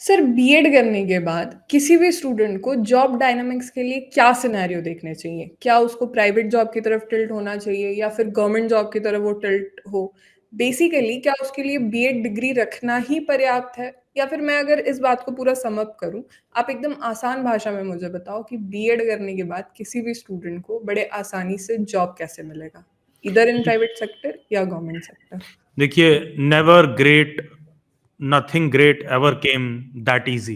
Sir BEd करने के बाद किसी भी स्टूडेंट को जॉब डायनामिक्स के लिए क्या सिनेरियो देखने चाहिए? क्या उसको प्राइवेट जॉब की तरफ टिल्ट होना चाहिए या फिर गवर्नमेंट जॉब की तरफ वो टिल्ट हो? बेसिकली क्या उसके लिए बीएड डिग्री रखना ही पर्याप्त है? या फिर मैं अगर इस बात को पूरा सम अप करूँ, आप एकदम आसान भाषा में मुझे बताओ कि बीएड करने के बाद किसी भी स्टूडेंट को बड़े आसानी से जॉब कैसे मिलेगा? ईदर इन प्राइवेट सेक्टर या गवर्नमेंट सेक्टर? देखिए, never great, nothing great ever came that easy.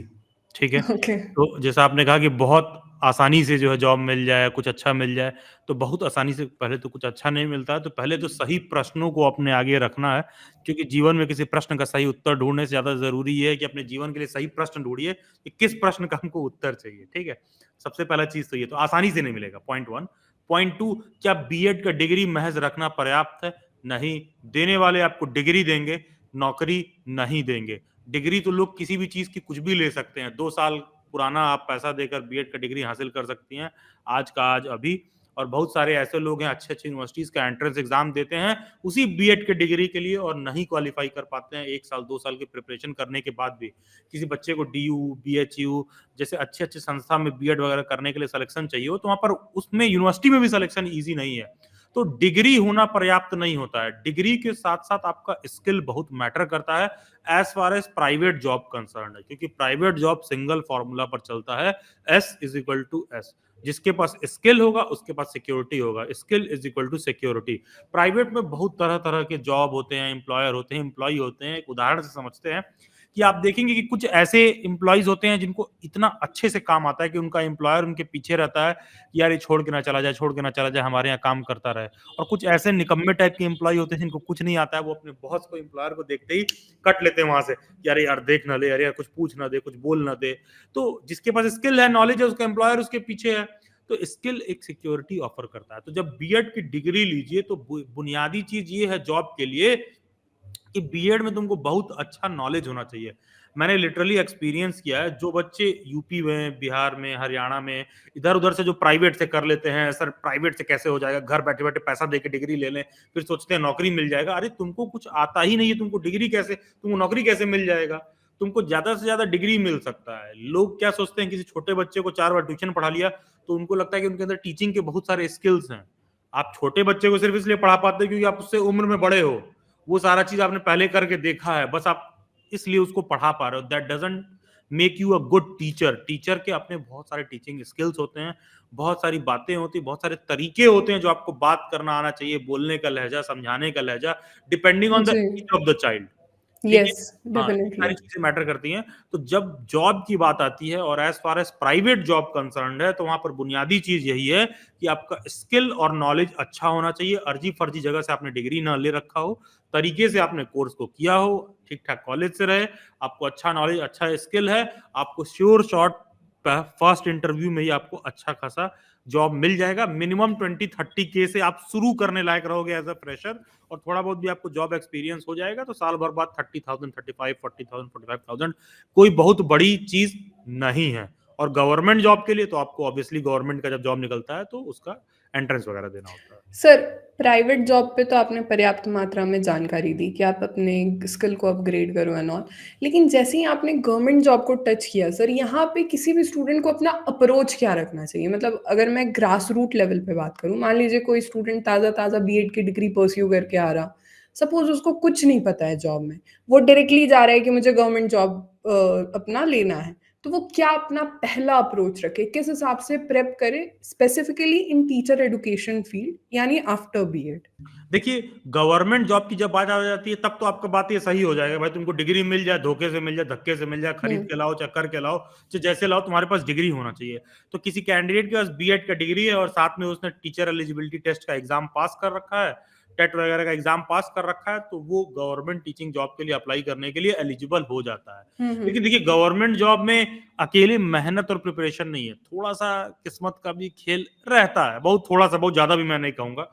ठीक है। ओके। तो जैसा आपने कहा कि बहुत आसानी से जो है जॉब मिल जाए, कुछ अच्छा मिल जाए, तो बहुत आसानी से पहले तो कुछ अच्छा नहीं मिलता है। तो पहले तो सही प्रश्नों को अपने आगे रखना है, क्योंकि जीवन में किसी प्रश्न का सही उत्तर ढूंढने से ज्यादा जरूरी है कि अपने जीवन के लिए सही प्रश्न ढूंढिए कि किस प्रश्न का हमको उत्तर चाहिए। ठीक है। सबसे पहला चीज तो ये तो आसानी से नहीं मिलेगा, पॉइंट वन। पॉइंट टू, क्या बीएड का डिग्री महज रखना पर्याप्त है? नहीं। देने वाले आपको डिग्री देंगे, नौकरी नहीं देंगे। डिग्री तो लोग किसी भी चीज की कुछ भी ले सकते हैं। 2 साल पुराना आप पैसा देकर बीएड का डिग्री हासिल कर सकती हैं, आज का आज अभी। और बहुत सारे ऐसे लोग हैं अच्छे अच्छे यूनिवर्सिटीज का एंट्रेंस एग्जाम देते हैं उसी बीएड के डिग्री के लिए और नहीं क्वालिफाई कर पाते हैं। 1 साल 2 साल की प्रिपरेशन करने के बाद भी किसी बच्चे को डीयू, बीएचयू जैसे अच्छे अच्छे संस्था में बीएड वगैरह करने के लिए सिलेक्शन चाहिए हो, तो वहां पर उसमें यूनिवर्सिटी में भी सिलेक्शन ईजी नहीं है। तो डिग्री होना पर्याप्त नहीं होता है। डिग्री के साथ साथ आपका स्किल बहुत मैटर करता है as far as private job concern है, क्योंकि प्राइवेट जॉब सिंगल फॉर्मूला पर चलता है, S is equal to S. जिसके पास स्किल होगा उसके पास सिक्योरिटी होगा, skill is equal to security. Private में बहुत तरह तरह के जॉब होते हैं, एम्प्लॉयर होते हैं, एम्प्लॉय होते हैं। एक उदाहरण से समझते हैं कि आप देखेंगे कि कुछ ऐसे एम्प्लॉयज होते हैं जिनको इतना अच्छे से काम आता है कि उनका एम्प्लॉयर उनके पीछे रहता है कि यार ये छोड़ के ना चला जाए, छोड़ के ना चला जाए, हमारे यहाँ काम करता रहे। और कुछ ऐसे निकम्मे टाइप के एम्प्लॉय होते हैं जिनको कुछ नहीं आता है, वो अपने बॉस को, एम्प्लॉयर को देखते ही कट लेते हैं वहां से, यार यार देख ना ले, यार यार कुछ पूछ ना दे, कुछ बोल ना दे। तो जिसके पास स्किल है, नॉलेज है, उसका एम्प्लॉयर उसके पीछे है। तो स्किल एक सिक्योरिटी ऑफर करता है। तो जब बीएड की डिग्री लीजिए तो बुनियादी चीज ये है जॉब के लिए कि बीएड में तुमको बहुत अच्छा नॉलेज होना चाहिए। मैंने लिटरली एक्सपीरियंस किया है, जो बच्चे यूपी में, बिहार में, हरियाणा में इधर उधर से जो प्राइवेट से कर लेते हैं, सर प्राइवेट से कैसे हो जाएगा, घर बैठे बैठे पैसा दे के डिग्री ले लें, फिर सोचते हैं नौकरी मिल जाएगा। अरे तुमको कुछ आता ही नहीं है, तुमको डिग्री कैसे, तुमको नौकरी कैसे मिल जाएगा? तुमको ज्यादा से ज्यादा डिग्री मिल सकता है। लोग क्या सोचते हैं, किसी छोटे बच्चे को 4 बार ट्यूशन पढ़ा लिया तो उनको लगता है कि उनके अंदर टीचिंग के बहुत सारे स्किल्स हैं। आप छोटे बच्चे को सिर्फ इसलिए पढ़ा पाते हैं क्योंकि आप उससे उम्र में बड़े हो, वो सारा चीज आपने पहले करके देखा है, बस आप इसलिए उसको पढ़ा पा रहे हो। That doesn't make you a good teacher. Teacher के अपने बहुत सारे टीचिंग स्किल्स होते हैं, बहुत सारी बातें होती हैं, बहुत सारे तरीके होते हैं जो आपको बात करना आना चाहिए, बोलने का लहजा, समझाने का लहजा, डिपेंडिंग ऑन द जी। Age of the child. ठीक है। यस, हाँ, ये डेफिनेटली। सारी चीजें मैटर करती हैं। तो जब जॉब की बात आती है और as far as private job concern है, तो वहां पर बुनियादी चीज यही है कि आपका स्किल और नॉलेज अच्छा होना चाहिए। अर्जी फर्जी जगह से आपने डिग्री ना ले रखा हो, तरीके से आपने कोर्स को किया हो, ठीक ठाक कॉलेज से रहे, आपको अच्छा नॉलेज, अच्छा स्किल है, आपको श्योर शॉर्ट फर्स्ट इंटरव्यू में ही आपको अच्छा खासा जॉब मिल जाएगा। मिनिमम 20-30 के से आप शुरू करने लायक रहोगे एज अ फ्रेशर, और थोड़ा बहुत भी आपको जॉब एक्सपीरियंस हो जाएगा तो साल भर बाद 30,000, 35, 40,000, 45,000 कोई बहुत बड़ी चीज नहीं है। और गवर्नमेंट जॉब के लिए तो आपको ऑब्वियसली गवर्नमेंट का जब जॉब निकलता है तो उसका एंट्रेंस वगैरह देना होता है। सर, प्राइवेट जॉब पे तो आपने पर्याप्त मात्रा में जानकारी दी कि आप अपने स्किल को अपग्रेड करो एंड ऑल। लेकिन जैसे ही आपने गवर्नमेंट जॉब को टच किया सर, यहाँ पे किसी भी स्टूडेंट को अपना अप्रोच क्या रखना चाहिए? मतलब अगर मैं ग्रास रूट लेवल पे बात करूँ, मान लीजिए कोई स्टूडेंट ताज़ा-ताज़ा बीएड की डिग्री परस्यू करके आ रहा, सपोज़ उसको कुछ नहीं पता है जॉब में, वो डायरेक्टली जा रहा है कि मुझे गवर्नमेंट जॉब अपना लेना है। तो वो क्या अपना पहला अप्रोच रखे? किस हिसाब से प्रेप करे specifically in teacher education field यानी आफ्टर बीएड? देखिए, गवर्नमेंट जॉब की जब बात आ जाती है तब तो आपका बात ये सही हो जाएगा, भाई तुमको डिग्री मिल जाए, धोखे से मिल जाए, धक्के से मिल जाए, खरीद हुँ। के लाओ, चाहे करके लाओ, चाहे जैसे लाओ, तुम्हारे पास डिग्री होना चाहिए। तो किसी कैंडिडेट के पास बीएड का डिग्री है और साथ में उसने टीचर एलिजिबिलिटी टेस्ट का एग्जाम पास कर रखा है, टेट वगैरह का एग्जाम पास कर रखा है, तो वो गवर्नमेंट टीचिंग जॉब के लिए अप्लाई करने के लिए एलिजिबल हो जाता है। हुँ, लेकिन हुँ। देखिए, गवर्नमेंट जॉब में अकेले मेहनत और प्रिपरेशन नहीं है, थोड़ा सा किस्मत का भी खेल रहता है, बहुत थोड़ा सा, बहुत ज्यादा भी मैं नहीं कहूंगा,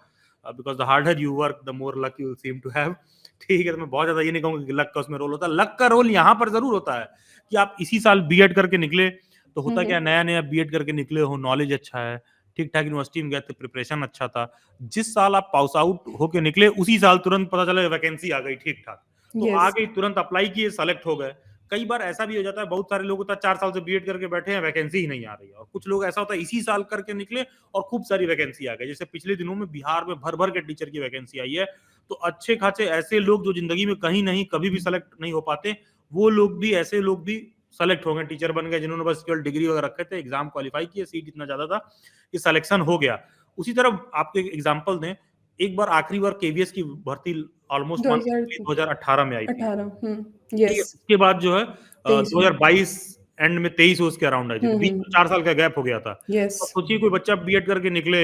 because the harder you work the more luck you seem to have. ठीक है, तो मैं बहुत ज्यादा ये नहीं कहूंगा कि लक का उसमें रोल होता है। लक का रोल यहाँ पर जरूर होता है कि आप इसी साल बीएड करके निकले, तो हुँ, होता क्या, हुँ। नया नया बीएड करके निकले हो, नॉलेज अच्छा है, ठीक ठाक यूनिवर्सिटी में गए थे, प्रिपरेशन अच्छा था। जिस साल आप पास आउट होके निकले उसी साल तुरंत पता चला वैकेंसी आ गई ठीक ठाक, तो आ येस। गई, तुरंत अप्लाई किए, सेलेक्ट हो गए। कई बार ऐसा भी हो जाता है, बहुत सारे लोग होता है 4 साल से बीएड करके बैठे हैं, वैकेंसी ही नहीं आ रही है, और कुछ लोग ऐसा होता है इसी साल करके निकले और खूब सारी वैकेंसी आ गई। जैसे पिछले दिनों में बिहार में भर-भर के टीचर की वैकेंसी आई है, तो अच्छे खासे ऐसे लोग जो ज़िंदगी में कहीं नहीं कभी भी सेलेक्ट नहीं हो पाते, वो लोग भी, ऐसे लोग भी सेलेक्ट हो गए, टीचर बन गए, जिन्होंने बस केवल डिग्री वगैरह रखे थे, एग्जाम क्वालिफाई किए, सीट इतना ज्यादा था कि सिलेक्शन हो गया। उसी तरह आपको एक एग्जांपल दें, एक बार आखिरी बार केवीएस की भर्ती ऑलमोस्ट मान के चलिए 2018 में आई थी। 2018 ठीक है, यस उसके बाद जो है 23 में 2022 एंड में 23 उसके अराउंड आई थी, तो बीच में 4 साल का गैप हो गया था। यस अब सोचिए कोई बच्चा बीएड करके निकले,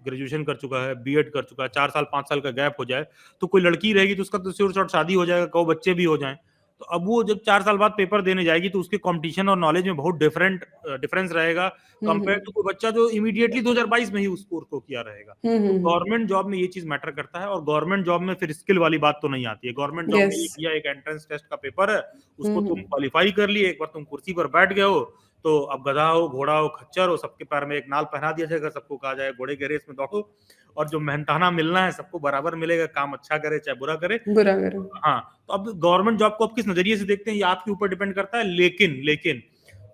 ग्रेजुएशन कर चुका है, बीएड कर चुका है, 4 साल 5 साल का गैप हो जाए, तो कोई लड़की रहेगी तो उसका तो श्योर शॉट शादी हो जाएगा, कहो बच्चे भी हो जाएं। तो अब वो जब 4 साल बाद पेपर देने जाएगी तो उसके कंपटीशन और नॉलेज में बहुत डिफरेंस रहेगा कंपेयर टू कोई बच्चा जो इमीडिएटली 2022 में ही उस कोर्स को किया रहेगा। तो गवर्नमेंट जॉब में ये चीज मैटर करता है, और गवर्नमेंट जॉब में फिर स्किल वाली बात तो नहीं आती है। गवर्नमेंट जॉब में यस ये किया, एक एंट्रेंस टेस्ट का पेपर है, उसको तुम क्वालिफाई कर लिए, एक बार तुम कुर्सी पर बैठ गए हो, तो अब गधा हो, घोड़ा हो, खच्चर हो, सबके पैर में एक नाल पहना दिया जाएगा, सबको कहा जाएगा घोड़े के रेस में दौड़ो, और जो मेहनताना मिलना है सबको बराबर मिलेगा, काम अच्छा करे चाहे बुरा करे। बुरा करो हाँ, तो अब गवर्नमेंट जॉब को आप किस नजरिए से देखते हैं ये आपके ऊपर डिपेंड करता है, लेकिन लेकिन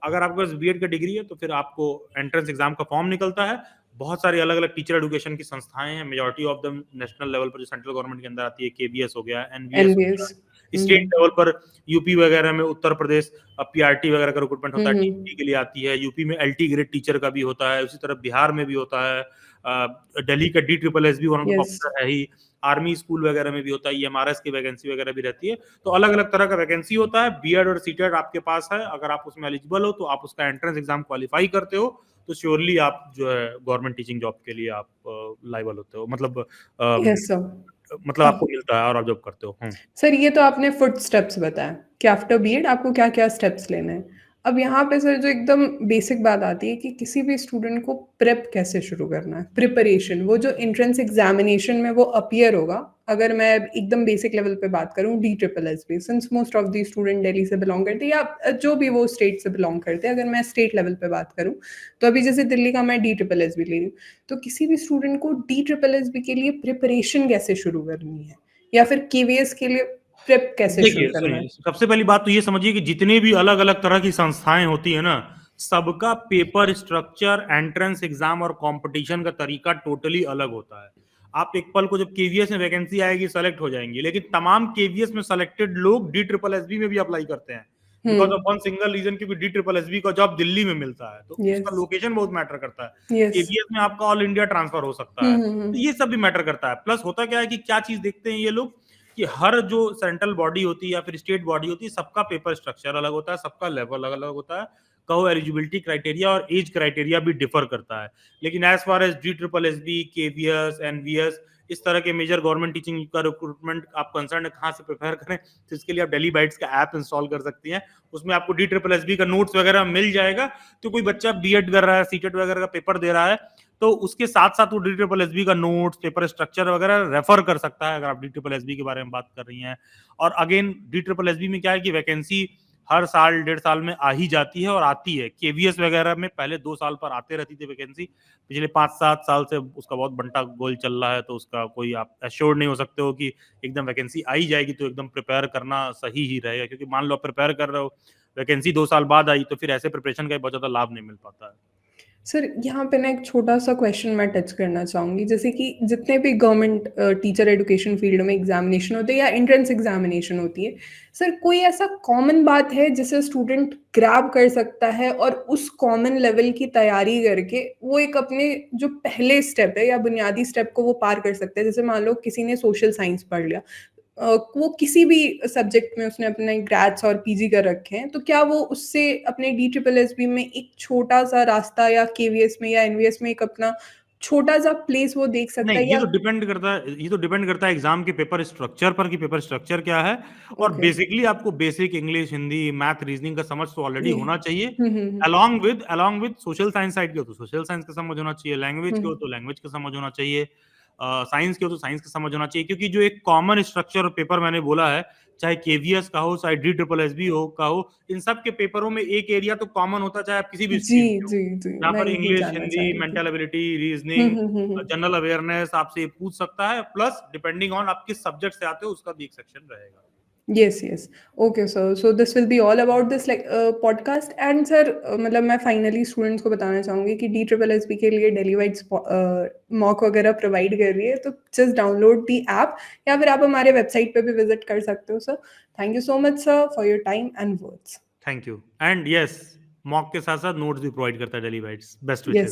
अगर आपके पास बीएड का डिग्री है तो फिर आपको एंट्रेंस एग्जाम का फॉर्म निकलता है, बहुत सारी अलग अलग टीचर एजुकेशन की संस्थाएं हैं, majority of the national level पर जो सेंट्रल गवर्नमेंट के अंदर आती है, केबीएस हो गया, एनवीएस हो एनबीएस गया, स्टेट लेवल पर यूपी वगैरह में, उत्तर प्रदेश पीआरटी वगैरह का रिक्रूटमेंट होता है, टीटी के लिए आती है, यूपी में एलटी ग्रेड टीचर का भी होता है, उसी तरह बिहार में भी होता है, दिल्ली का डी ट्रिपल एस भी one of the yes popular है ही, आर्मी स्कूल वगैरह में भी होता है, ईएमआरएस की वैकेंसी वगैरह भी रहती है। तो अलग अलग तरह का वैकेंसी होता है, बीएड और सीटेड आपके पास है, अगर आप उसमें एलिजिबल हो तो आप उसका एंट्रेंस एग्जाम क्वालिफाई करते हो, तो श्योरली आप जो है गवर्नमेंट टीचिंग जॉब के लिए आप लाइबल होते हो, यस सर मतलब आपको मिलता है और आप जॉब करते हो। सर ये तो आपने फुट स्टेप्स बताया कि आफ्टर बीएड आपको क्या क्या स्टेप्स लेने हैं। अब यहाँ पे सर जो एकदम बेसिक बात आती है कि किसी भी स्टूडेंट को प्रेप कैसे शुरू करना है, प्रिपरेशन, वो जो एंट्रेंस एग्जामिनेशन में वो अपीयर होगा। अगर मैं एकदम बेसिक लेवल पे बात करूँ, D triple S B, since most of the student Delhi से बिलोंग करते हैं या जो भी वो स्टेट से बिलोंग करते हैं, अगर मैं स्टेट लेवल पे बात करूँ, तो अभी जैसे दिल्ली का मैं डी ट्रिपल एस बी ले रही हूँ, तो किसी भी स्टूडेंट को डी ट्रिपल एस बी के लिए प्रिपरेशन कैसे शुरू करनी है, या फिर केवीएस के लिए प्रेप कैसे शुरू देखिए करना है? सुनिए, सबसे पहली बात तो ये समझिए कि जितने भी अलग अलग तरह की संस्थाएं होती है ना, सबका पेपर स्ट्रक्चर, एंट्रेंस एग्जाम और कंपटीशन का तरीका टोटली अलग होता है। आप एक पल को जब केवीएस में वैकेंसी आएगी सेलेक्ट हो जाएंगे, लेकिन तमाम केवीएस में सेलेक्टेड लोग डी ट्रिपल एसबी में भी अप्लाई करते हैं, because of one single reason, क्योंकि डी ट्रिपल एसबी का जॉब दिल्ली में मिलता है, तो उसका यस लोकेशन बहुत मैटर करता है। यस केवीएस में आपका ऑल इंडिया ट्रांसफर हो सकता है, तो ये सब भी मैटर करता है। प्लस होता क्या है कि क्या चीज देखते हैं ये लोग, कि हर जो सेंट्रल बॉडी होती है या फिर स्टेट बॉडी होती है, सबका पेपर स्ट्रक्चर अलग होता है, सबका लेवल अलग अलग होता है, कहो एलिजिबिलिटी क्राइटेरिया और एज क्राइटेरिया भी डिफर करता है। लेकिन as far as D triple S B, KVS, NVS, इस तरह के मेजर गवर्नमेंट टीचिंग का रिक्रूटमेंट आप कंसर्न कहाँ से प्रिपेयर करें, तो इसके लिए आप डेली बाइट्स का ऐप इंस्टॉल कर सकती हैं, उसमें आपको डी ट्रिपल एस बी का नोट्स वगैरह मिल जाएगा। तो कोई बच्चा बीएड कर रहा है, सीटेट वगैरह का पेपर दे रहा है, तो उसके साथ साथ वो डी ट्रिपल एसबी का नोट्स, पेपर स्ट्रक्चर वगैरह रेफर कर सकता है, अगर आप डी ट्रिपल एसबी के बारे में बात कर रही हैं। और अगेन डी ट्रिपल एसबी में क्या है कि वैकेंसी हर साल 1.5 साल में आ ही जाती है और आती है। केवीएस वगैरह में पहले 2 साल पर आते रहती थी वैकेंसी, पिछले 5-7 साल से उसका बहुत बंटा गोल चल रहा है, तो उसका कोई आप एश्योर्ड नहीं हो सकते हो कि एकदम वैकेंसी आई जाएगी, तो एकदम प्रिपेयर करना सही ही रहेगा, क्योंकि मान लो आप प्रिपेयर कर रहे हो, वैकेंसी 2 साल बाद आई, तो फिर ऐसे प्रिपरेशन का बहुत ज्यादा लाभ नहीं मिल पाता है। सर यहाँ पे ना एक छोटा-सा क्वेश्चन मैं टच करना चाहूँगी, जैसे कि जितने भी गवर्नमेंट टीचर एजुकेशन फील्ड में एग्ज़ामिनेशन होते हैं या एंट्रेंस एग्ज़ामिनेशन होती है, सर कोई ऐसा कॉमन बात है जिसे स्टूडेंट ग्रैब कर सकता है और उस कॉमन लेवल की तैयारी करके वो एक अपने जो पहले स्टेप है या बुनियादी स्टेप को वो पार कर सकता है? जैसे मान लो किसी ने सोशल साइंस पढ़ लिया, वो किसी भी सब्जेक्ट में उसने अपने ग्रेड्स और पीजी कर रखे हैं, तो क्या वो उससे अपने डी ट्रिपल एसबी में एक छोटा-सा रास्ता या केवीएस में या एनवीएस में एक अपना छोटा-सा प्लेस वो देख सकता नहीं, है, ये या तो डिपेंड करता है, ये तो डिपेंड करता है एग्जाम के पेपर स्ट्रक्चर पर, कि पेपर स्ट्रक्चर क्या है। और ओके, बेसिकली आपको basic English, Hindi, math, reasoning का समझ तो ऑलरेडी जी। होना चाहिए। हुँ। Along with social science side के हो तो सोशल साइंस का समझ होना चाहिए, लैंग्वेज हुँ, के हो तो लैंग्वेज का समझ होना चाहिए, साइंस के हो तो साइंस का समझ होना चाहिए, क्योंकि जो एक कॉमन स्ट्रक्चर पेपर मैंने बोला है, चाहे केवीएस का हो, चाहे डी ट्रिपल एस बी हो का हो, इन सब के पेपरों में एक एरिया तो कॉमन होता है, चाहे आप किसी भी जी, स्ट्रीम से हो, जी, जी, जहाँ मैं पर यही इंग्लिश, जानना चाह हिंदी, रही थी। मेंटल एबिलिटी, हुँ, रीजनिंग, हुँ। जनरल अवेयरनेस आपसे पूछ सकता है, प्लस डिपेंडिंग ऑन आप किस सब्जेक्ट से आते हो उसका भी एक सेक्शन रहेगा। Yes, yes. Okay, sir. So this will be all about this like podcast. And sir, मतलब मैं फाइनली स्टूडेंट्स को बताना चाहूँगी कि डी ट्रिपल एस पी के लिए डेली वाइट्स मॉक वगैरह प्रोवाइड कर रही है, तो जस्ट डाउनलोड दी ऐप या फिर आप हमारे वेबसाइट पे भी विजिट कर सकते हो sir. Thank you so much sir for your time and words. Thank you. And yes, mock के साथ साथ नोट्स भी प्रोवाइड करता है daily bytes. Best wishes. Yes